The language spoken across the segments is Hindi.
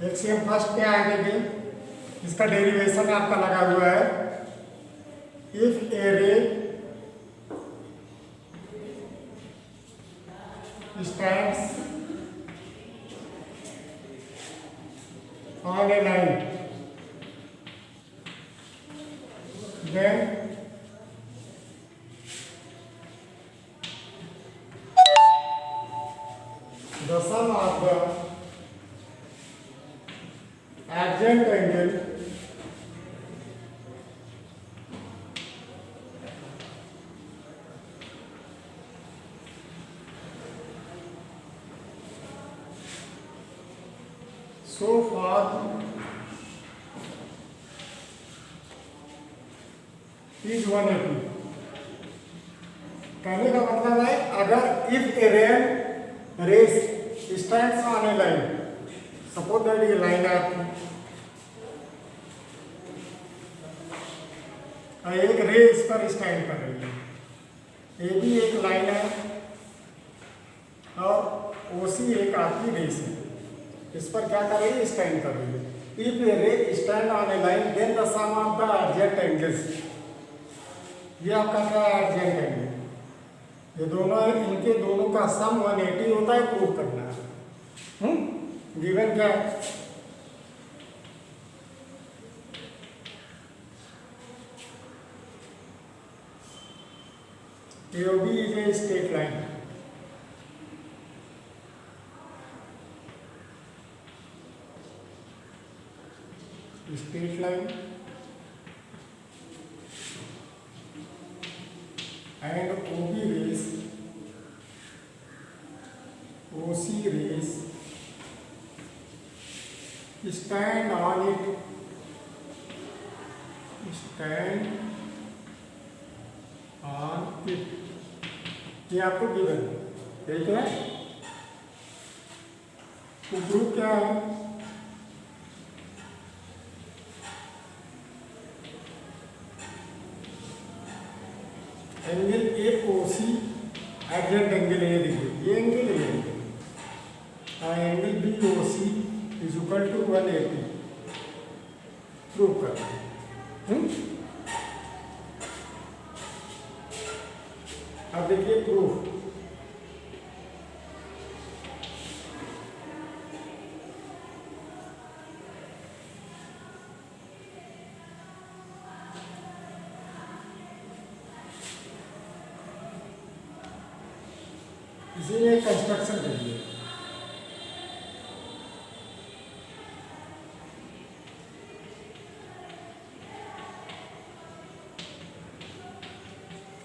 एक्सियम फर्स्ट पे आगे भी इसका डेरिवेशन आपका लगा हुआ है। इफ ए रे stands on a line then the sum of the adjacent angle so far is 180। कहने का मतलब है अगर if a rays stands on a line, suppose that ये लाइन है आपकी, एक रे इस पर स्टैंड कर रही है, ये भी एक लाइन है और ओसी एक आपकी रेस है, इस पर क्या कर रही है, स्टैंड कर रही है। If a ray stand on a line then the sum of the adjacent angles, ये आपका क्या है, एडजेंट एंगल, ये दोनों है, इनके दोनों का सम 180 होता है, प्रूव करना है। गिवन क्या है, AOB is a straight line, straight line and OB rays, OC rays stand on it, stand on it, ये आपको गिवन है, ठीक है। तो प्रूफ क्या है, एंगल AOC एडजेंट एंगल ये देखिए, ये एंगल ये angle BOC is equal to 180, prove कर। अब देखिए प्रूफ, इसीलिए कंस्ट्रक्शन करिए।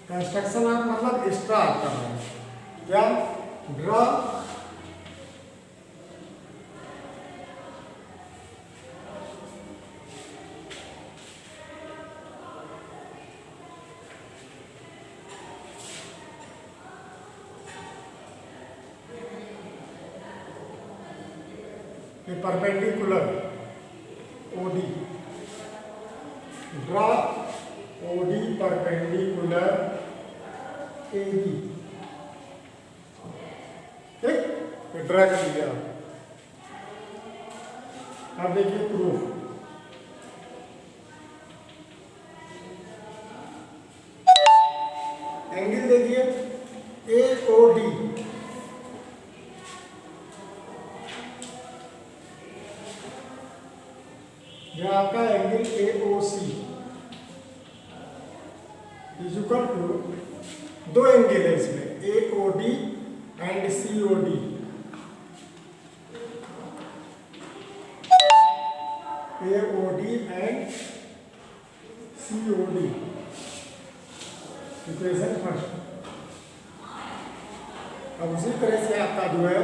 कंस्ट्रक्शन आप मतलब एक्स्ट्रा आता है क्या, draw a perpendicular OD, draw OD perpendicular AB, ठीक, ड्रा कर लिया। अब देखिए प्रूफ, एंगल देखिए AOD, जो आपका angle AOC is equal to, दो एंगल है इसमें AOD and COD, AOD and COD, equation first. अब उसी तरह से आपका जो है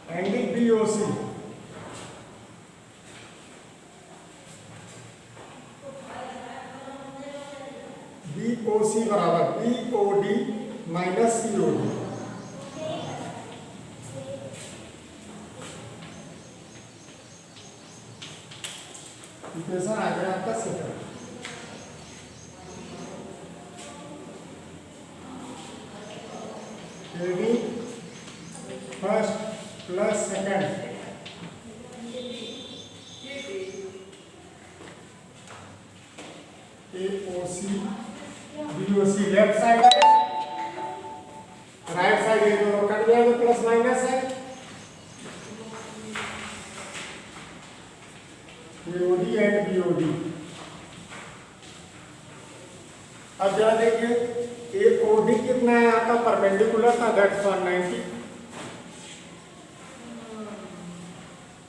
एंगल BOC, BOC बराबर BOD माइनस COD, इक्वेशन आ गया आपका second. AD first plus second, AOC BOC left side है, राइट साइड ये दोनों कट जाएगा, प्लस माइनस है, AOD एंड BOD। अब जरा देखिए AOD कितना है आपका, परपेंडिकुलर था, दैट्स 190,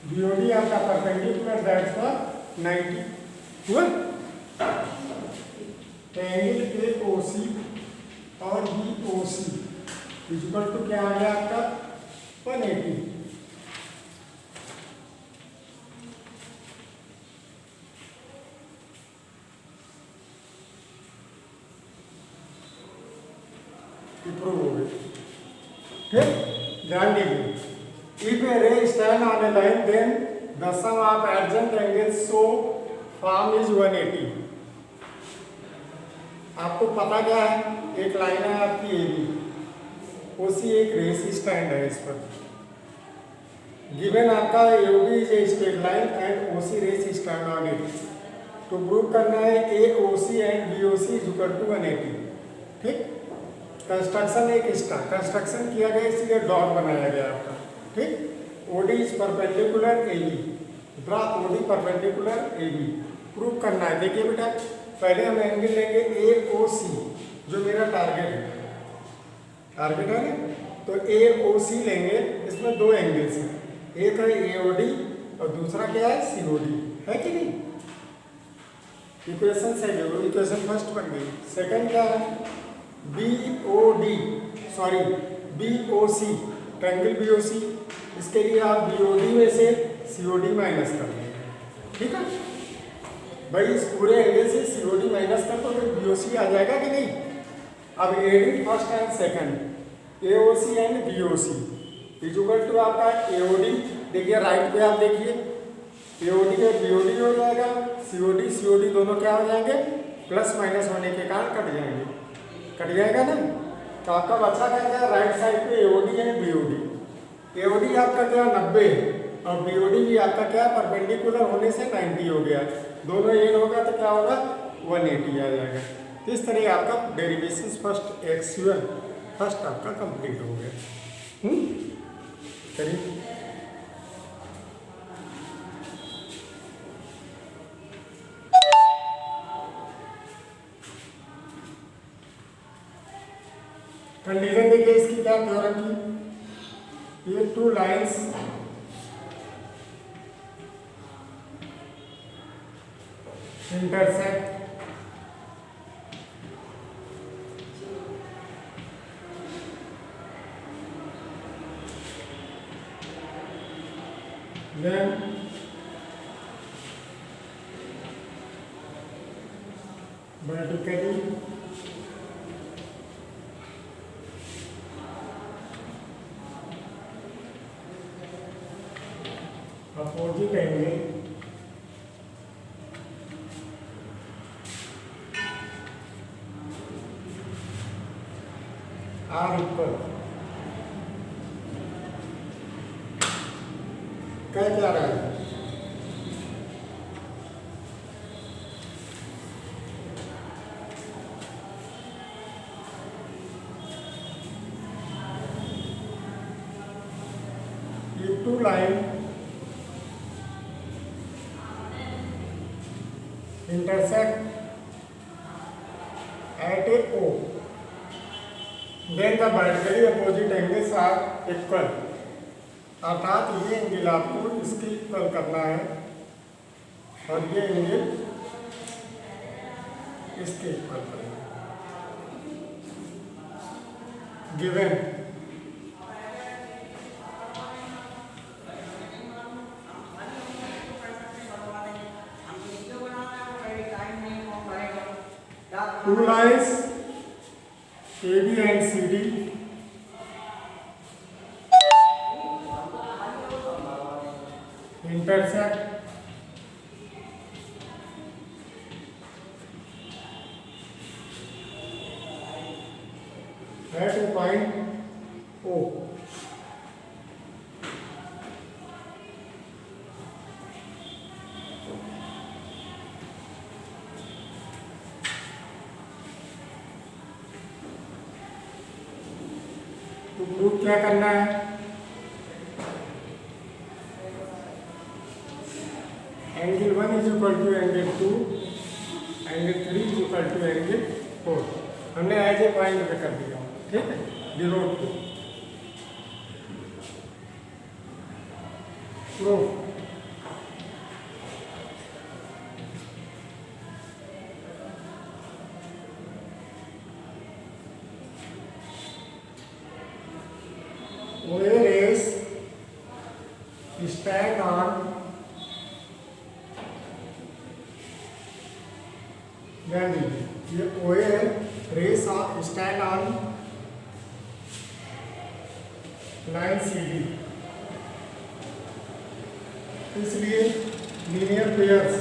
BOD आपका परपेंडिकुलर, दैट्स 190 हुआ। एंगल AOC और BOC इक्वल टू क्या आ गया आपका 180। प्रूव हो गई, ठीक। ध्यान दीजिए, if a ray stand on a line then the sum of adjacent angles so form is 180। आपको पता क्या है, एक लाइन है आपकी AB, OC एक रेस स्टैंड है इस पर, गिवन आपका AOB is a straight line and OC rays stand on it. तो प्रूव करना है AOC and BOC is equal to 180, ठीक। कंस्ट्रक्शन एक इसका कंस्ट्रक्शन किया गया, इसलिए डॉट बनाया गया आपका, ठीक। OD is perpendicular AB, draw OD perpendicular AB। Prove करना है, देखिए बेटा पहले हम एंगल लेंगे AOC जो मेरा टारगेट है, टारगेट है ना, तो AOC लेंगे, इसमें दो एंगल्स हैं, एक है AOD और दूसरा क्या है COD, है कि नहीं। इक्वेशन से इक्वेशन फर्स्ट बन गई। सेकंड क्या है BOC, ट्रायंगल BOC, इसके लिए आप BOD में से COD माइनस कर लेंगे, ठीक है भाई। इस पूरे एंगल से COD माइनस कर तो फिर BOC आ जाएगा कि नहीं। अब adding first and second, AOC and BOC is equal to आपका AOD, देखिए राइट पे आप देखिए AOD और BOD हो जाएगा, COD दोनों क्या हो जाएंगे, प्लस माइनस होने के कारण कट जाएंगे, कट जाएगा ना। तो आपका बचा क्या क्या, राइट साइड पे AOD एंड BOD। AOD आपका क्या 90 है और BOD भी आपका क्या परपेंडिकुलर होने से 90 हो गया, दोनों एड होगा तो क्या होगा 180 आ जाएगा। इस तरह आपका डेरिवेशन फर्स्ट एक्चुअल फर्स्ट आपका कंप्लीट हो गया। चलिए कंडीशन देखिए इसकी क्या थ्योरम की, ये two lines intersect then vertically opposite angle are equal। क्या क्या रहा है, ये two line intersect at a O, then the vertically opposite angles are equal। अर्थात ये एंगल आपको इसके इक्वल करना है और ये एंगल इसके इक्वल करना है। Given two lines AB and CD intersect at a point O। Proof क्या करना है, angle 1 is equal to angle 2, angle 3 is equal to angle 4। हमने एज ए पॉइंट पे कर दिया, ठीक है, डिनोट को। Proof where is stand on ये where rays stand on line CD, इसलिए linear pairs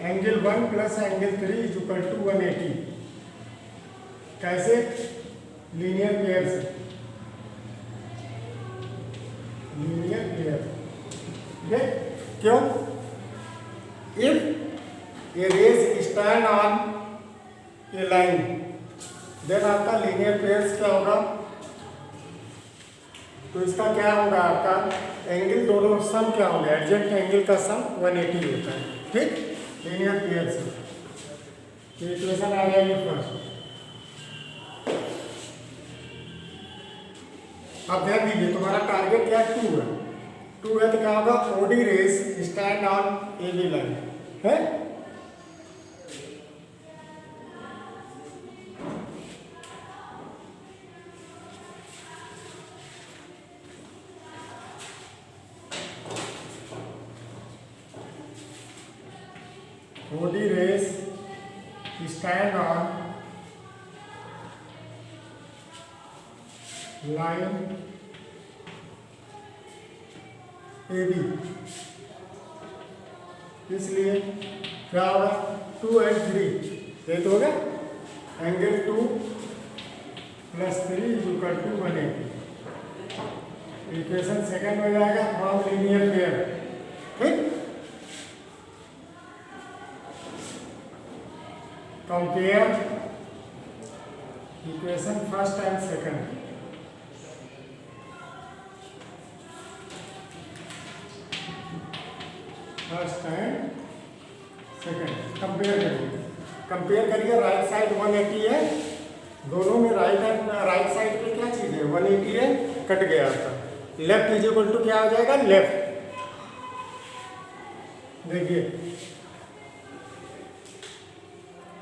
angle 1 plus angle 3 is equal to 180। कैसे? लीनियर पेयर से, लीनियर पेयर, ठीक है। क्यों? If a rays stand on a line, then आपका लीनियर पेयर्स क्या होगा, तो इसका क्या होगा, आपका एंगल दोनों सम क्या होंगे, एडजेंट एंगल का सम 180 होता है, ठीक, लीनियर पेयर से। तो इक्वेशन आ जाएगी फर्स्ट। अब ध्यान दीजिए, तुम्हारा टारगेट क्या 2 है, 2 है तो क्या होगा, OD rays stand on A B line है, OD rays stand on line AB, इसलिए क्या होगा, 2 and 3 ये तो होगा angle 2 plus 3 is equal to 180। Equation second हो जाएगा फ्रॉम लीनियर पेयर, ठीक। Compare equation first and second, first and second compare करिए, कंपेयर करिए। राइट साइड 180 है, दोनों में राइट साइड पे क्या चीज है, 180 है, कट गया आपका। लेफ्ट इज इक्वल टू क्या हो जाएगा, लेफ्ट, देखिए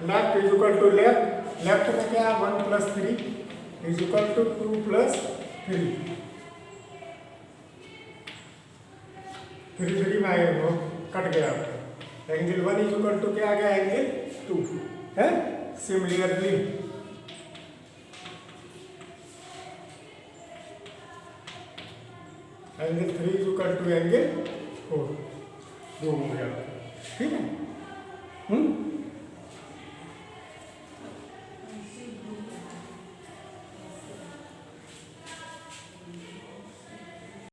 left is equal to left, left में क्या है 1 plus 3 is equal to 2 plus 3, 3 में आए वो कट गया आपका। एंगल 1 इज इक्वल टू क्या आ गया, एंगल 2 है। Similarly angle 3 is equal to angle 4, 2 हो गया, ठीक है।